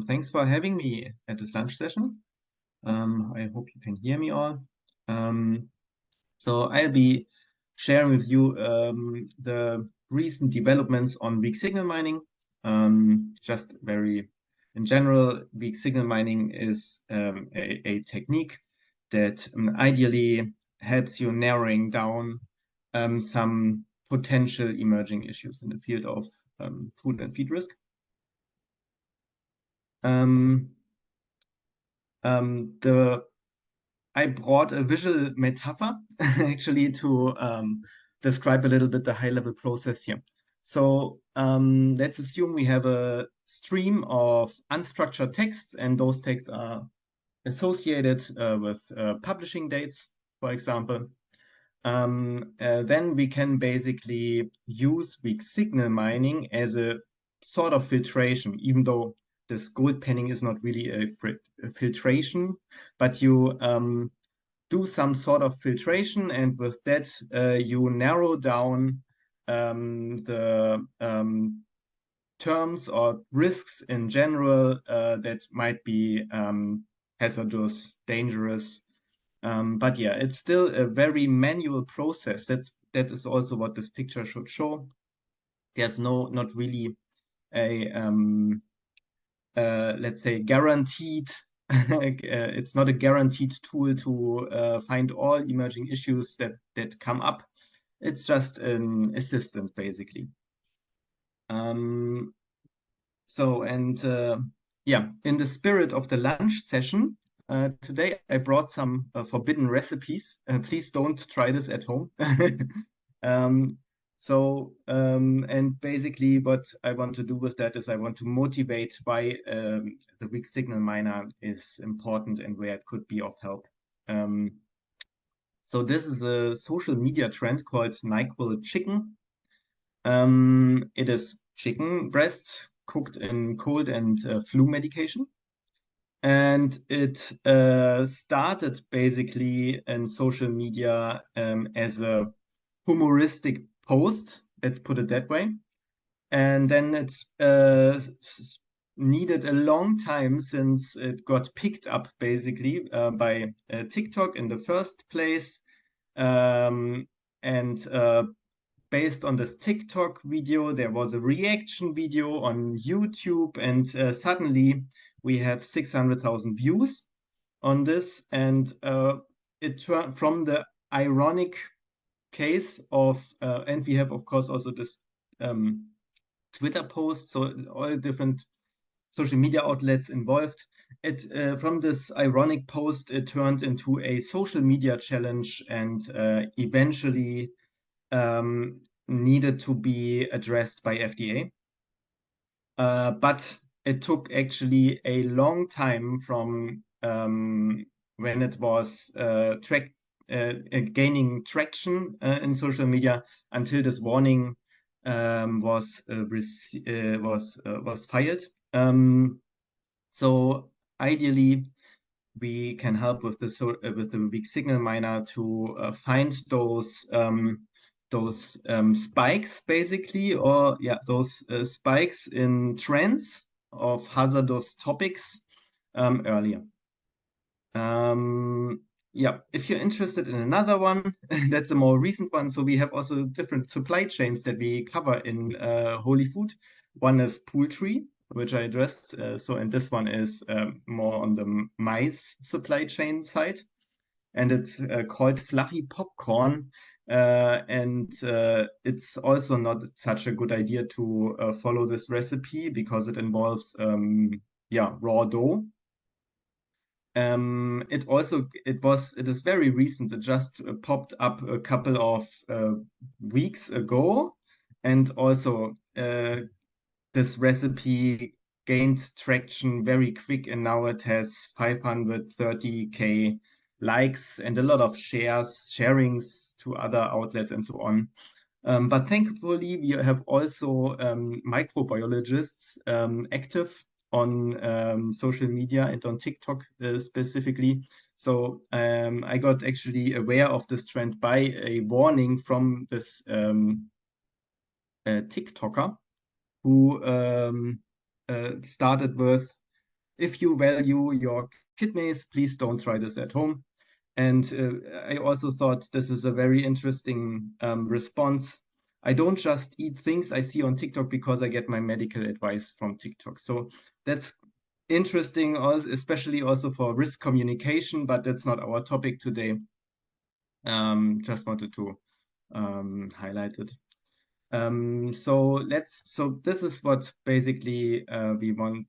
Thanks for having me at this lunch session. I hope you can hear me all. So I'll be sharing with you the recent developments on weak signal mining. Just very in general, weak signal mining is a technique that ideally helps you narrowing down some potential emerging issues in the field of food and feed risk. I brought a visual metaphor actually to describe a little bit the high-level process here. So let's assume we have a stream of unstructured texts, and those texts are associated with publishing dates, for example. Then we can basically use weak signal mining as a sort of filtration, even though this gold panning is not really a filtration, but you do some sort of filtration, and with that you narrow down the terms or risks in general that might be hazardous, dangerous. But yeah, it's still a very manual process. That is also what this picture should show. There's not really a let's say guaranteed it's not a guaranteed tool to find all emerging issues that come up. It's just an assistant basically. Yeah, in the spirit of the lunch session today, I brought some forbidden recipes. Please don't try this at home. And basically what I want to do with that is I want to motivate why the weak signal miner is important and where it could be of help. So this is a social media trend called NyQuil chicken. It is chicken breast cooked in cold and flu medication. And it started basically in social media as a humoristic post, let's put it that way. And then it needed a long time since it got picked up basically by TikTok in the first place. Based on this TikTok video, there was a reaction video on YouTube, and suddenly we have 600,000 views on this. And it turned from the ironic case of, and we have, of course, also this Twitter post, so all different social media outlets involved. From this ironic post, it turned into a social media challenge and eventually needed to be addressed by FDA. But it took actually a long time from when it was gaining traction in social media until this warning was filed. So ideally, we can help with the weak signal miner to find those spikes basically, or yeah, those spikes in trends of hazardous topics earlier. Yeah, if you're interested in another one, that's a more recent one. So we have also different supply chains that we cover in HOLiFOOD. One is poultry, which I addressed. And this one is more on the maize supply chain side. And it's called fluffy popcorn. It's also not such a good idea to follow this recipe because it involves raw dough. It is very recent. It just popped up a couple of weeks ago, and also this recipe gained traction very quick, and now it has 530K likes and a lot of sharings to other outlets and so on. But thankfully, we have also microbiologists active on social media and on TikTok specifically. So I got actually aware of this trend by a warning from this TikToker who started with, if you value your kidneys, please don't try this at home. And I also thought this is a very interesting response. I don't just eat things I see on TikTok because I get my medical advice from TikTok. So that's interesting, especially also for risk communication, but that's not our topic today. Just wanted to highlight it. So this is what basically we want,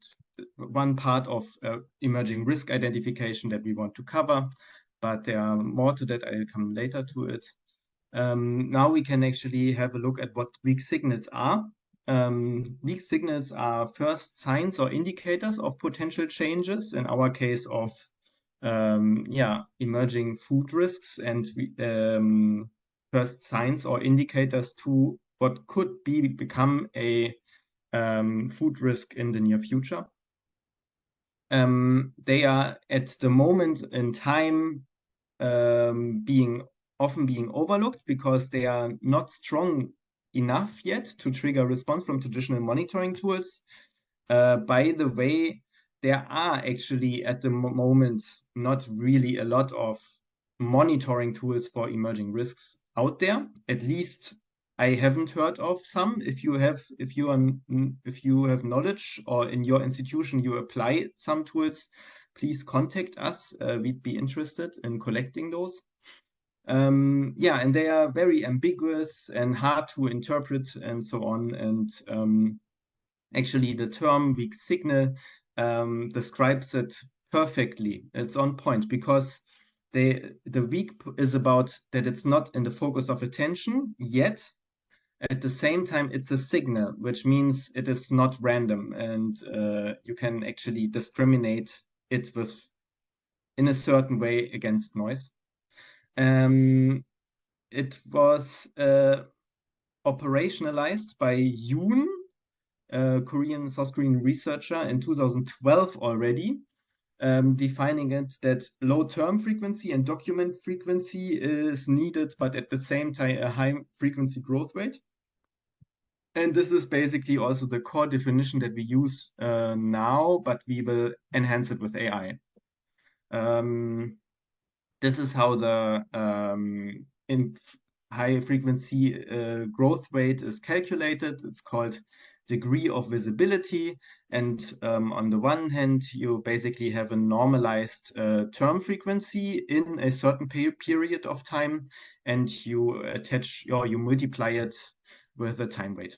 one part of emerging risk identification that we want to cover, but there are more to that. I'll come later to it. Now we can actually have a look at what weak signals are. Weak signals are first signs or indicators of potential changes, in our case of emerging food risks, and first signs or indicators to what could become a food risk in the near future. They are at the moment in time often being overlooked because they are not strong enough yet to trigger response from traditional monitoring tools. By the way, there are actually at the moment not really a lot of monitoring tools for emerging risks out there. At least I haven't heard of some. If you have knowledge, or in your institution you apply some tools, please contact us. We'd be interested in collecting those. And they are very ambiguous and hard to interpret and so on. And actually, the term weak signal describes it perfectly. It's on point because the weak is about that it's not in the focus of attention yet. At the same time, it's a signal, which means it is not random, and you can actually discriminate it in a certain way against noise. It was operationalized by Yoon, a South Korean researcher, in 2012 already, defining it that low term frequency and document frequency is needed, but at the same time a high frequency growth rate. And this is basically also the core definition that we use now, but we will enhance it with AI. This is how the high frequency growth rate is calculated. It's called degree of visibility. And on the one hand, you basically have a normalized term frequency in a certain period of time, and you you multiply it with the time rate.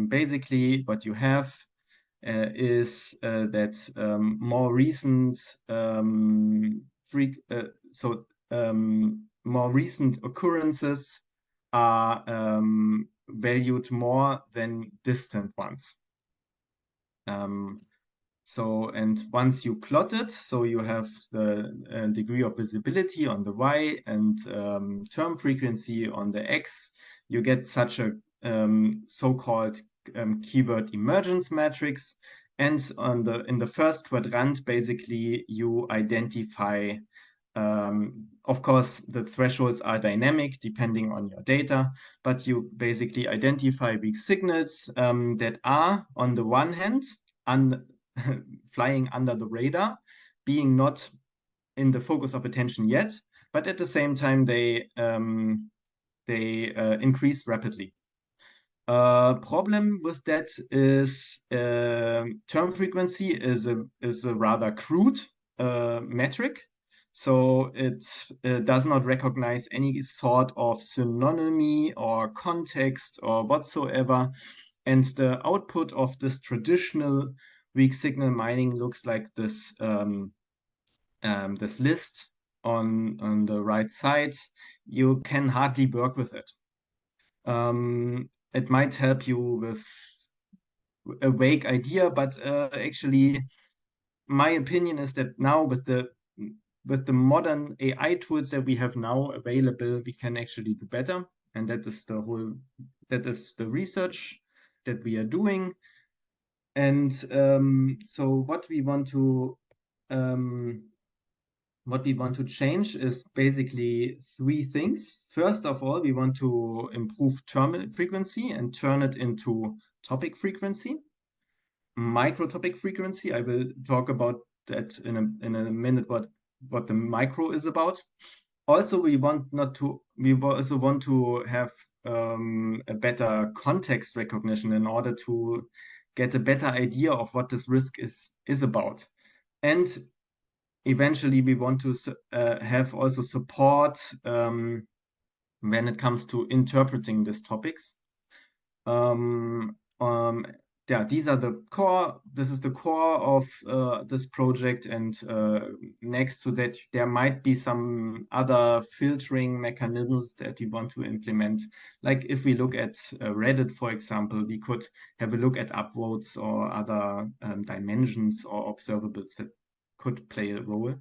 Basically what you have is that more recent more recent occurrences are valued more than distant ones. And once you plot it, so you have the degree of visibility on the Y and term frequency on the X, you get such a so-called keyword emergence matrix. And in the first quadrant, basically you identify, of course, the thresholds are dynamic depending on your data, but you basically identify weak signals that are, on the one hand, flying under the radar, being not in the focus of attention yet, but at the same time they increase rapidly. Problem with that is term frequency is a rather crude metric, so it does not recognize any sort of synonymy or context or whatsoever, and the output of this traditional weak signal mining looks like this this list on the right side. You can hardly work with it. It might help you with a vague idea, but actually my opinion is that now with the modern AI tools that we have now available, we can actually do better. And that is the research that we are doing. And so what we want to change is basically three things. First of all, we want to improve terminal frequency and turn it into topic frequency. micro topic frequency. I will talk about that in a minute, what the micro is about. Also, we also want to have a better context recognition in order to get a better idea of what this risk is about. And eventually, we want to have also support when it comes to interpreting these topics. Yeah, these are the core. This is the core of this project, and next to that, there might be some other filtering mechanisms that we want to implement. Like if we look at Reddit, for example, we could have a look at upvotes or other dimensions or observables that could play a role.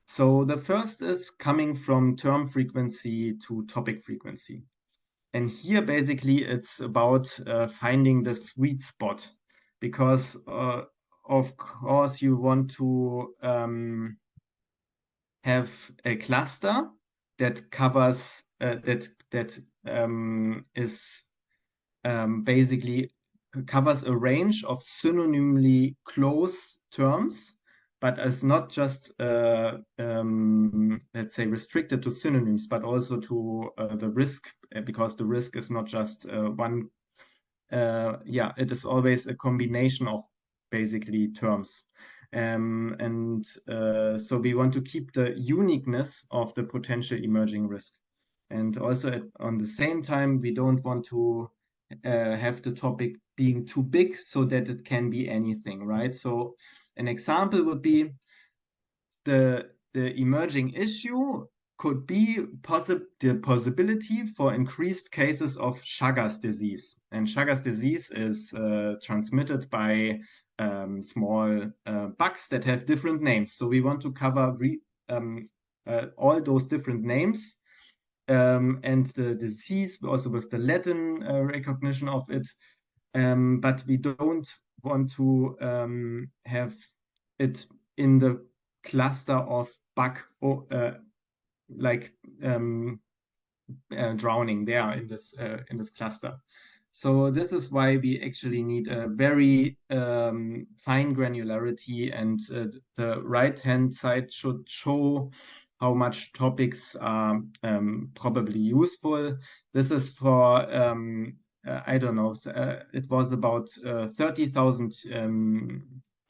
So the first is coming from term frequency to topic frequency. And here, basically, it's about finding the sweet spot, because, of course, you want to have a cluster that covers basically covers a range of synonymally close terms, but is not just let's say restricted to synonyms, but also to the risk, because the risk is not just one. Yeah, it is always a combination of basically terms. So we want to keep the uniqueness of the potential emerging risk. And also on the same time, we don't want to have the topic being too big so that it can be anything, right? So an example would be the emerging issue could be the possibility for increased cases of Chagas disease. And Chagas disease is transmitted by small bugs that have different names. So we want to cover all those different names and the disease, also with the Latin recognition of it. But we don't want to have it in the cluster of bug or drowning there in this cluster. So this is why we actually need a very fine granularity, and the right-hand side should show how much topics are probably useful. This is for, I don't know, it was about 30,000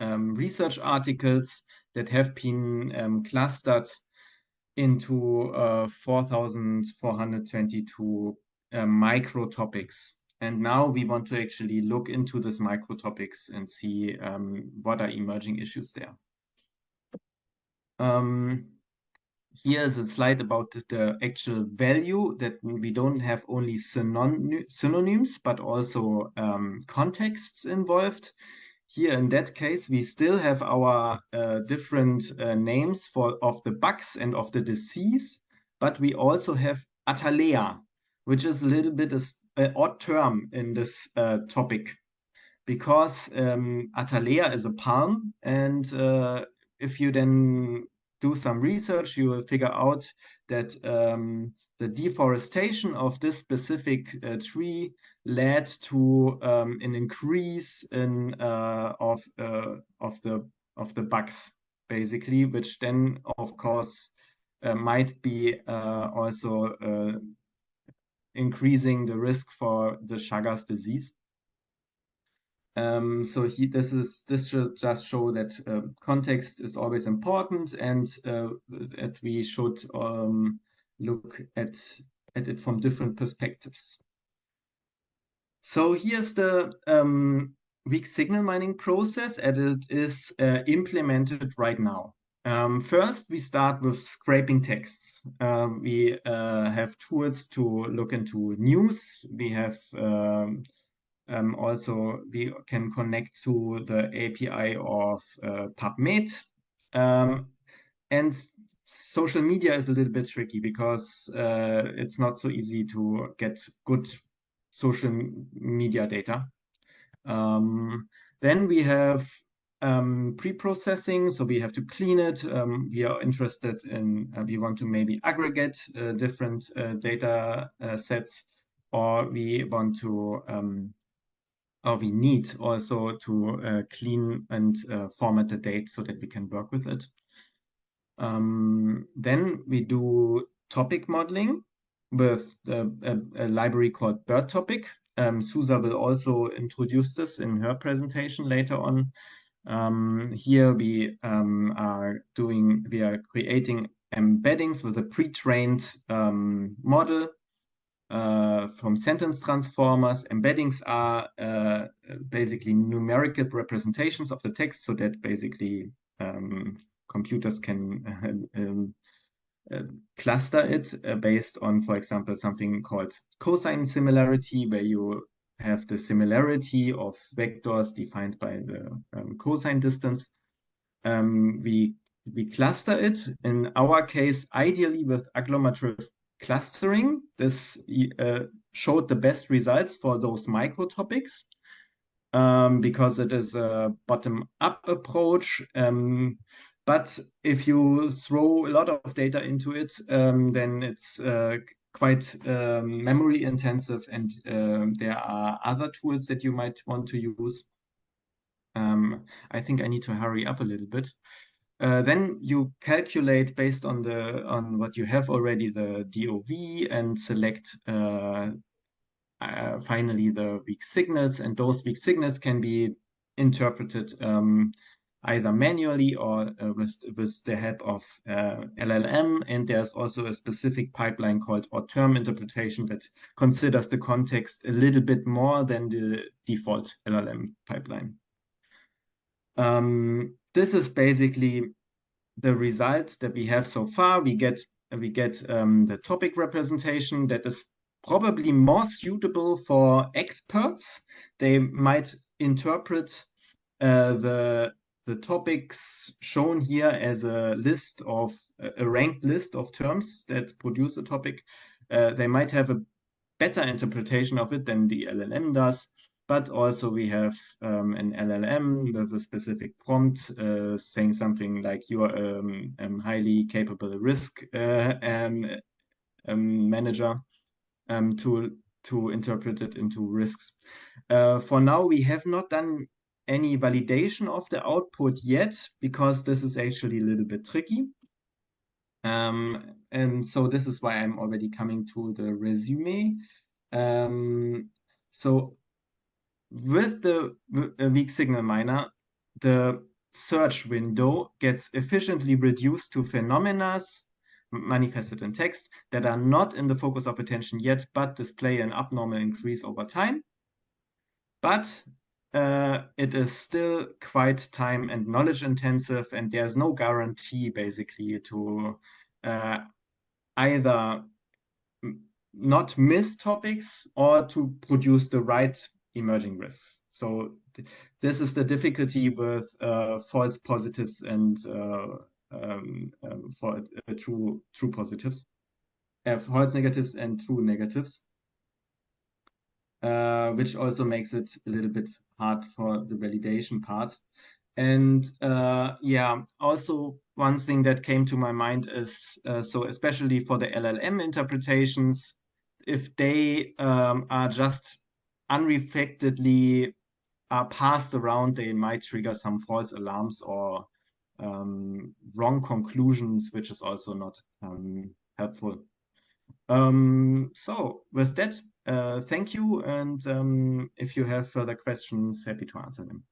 research articles that have been clustered into 4,422 micro topics. And now we want to actually look into these micro topics and see what are emerging issues there. Here is a slide about the actual value, that we don't have only synonyms, but also contexts involved. Here in that case, we still have our different names of the bugs and of the disease, but we also have Atalea, which is a little bit an odd term in this topic, because Atalea is a palm, and if you then do some research, you will figure out that the deforestation of this specific tree led to an increase in of the bugs, basically, which then, of course, might be also increasing the risk for the Chagas disease. So this should just show that context is always important, and that we should look at it from different perspectives. So here's the weak signal mining process, and it is implemented right now. First, we start with scraping texts. We have tools to look into news. We have also, we can connect to the API of PubMed. And social media is a little bit tricky, because it's not so easy to get good social media data. Then we have pre-processing, so we have to clean it. We are interested in, we want to maybe aggregate different data sets, or we want to or we need also to clean and format the data so that we can work with it. Then we do topic modeling with a library called Bird Topic. Susa will also introduce this in her presentation later on. Here we are creating embeddings with a pre-trained model from sentence transformers. Embeddings are basically numerical representations of the text, so that basically computers can cluster it based on, for example, something called cosine similarity, where you have the similarity of vectors defined by the cosine distance. We cluster it, in our case, ideally with agglomerative clustering. This showed the best results for those micro topics because it is a bottom-up approach. But if you throw a lot of data into it, then it's quite memory intensive, and there are other tools that you might want to use. I think I need to hurry up a little bit. Then you calculate based on what you have already, the DOV, and select finally the weak signals, and those weak signals can be interpreted either manually or with the help of LLM. And there's also a specific pipeline called term interpretation that considers the context a little bit more than the default LLM pipeline. This is basically the result that we have so far. We get the topic representation that is probably more suitable for experts. They might interpret the topics shown here as a ranked list of terms that produce a topic. They might have a better interpretation of it than the LLM does, but also we have an LLM with a specific prompt saying something like, you are a highly capable risk manager, to interpret it into risks. For now, we have not done any validation of the output yet, because this is actually a little bit tricky. And so this is why I'm already coming to the resume. So with the weak signal miner, the search window gets efficiently reduced to phenomena manifested in text that are not in the focus of attention yet, but display an abnormal increase over time. But it is still quite time and knowledge intensive, and there's no guarantee basically to either not miss topics or to produce the right emerging risks. So this is the difficulty with false positives and for true positives, false negatives and true negatives, which also makes it a little bit hard for the validation part. And yeah, also one thing that came to my mind is, so especially for the LLM interpretations, if they are just unreflectedly passed around, they might trigger some false alarms or wrong conclusions, which is also not helpful. So with that, thank you. And if you have further questions, happy to answer them.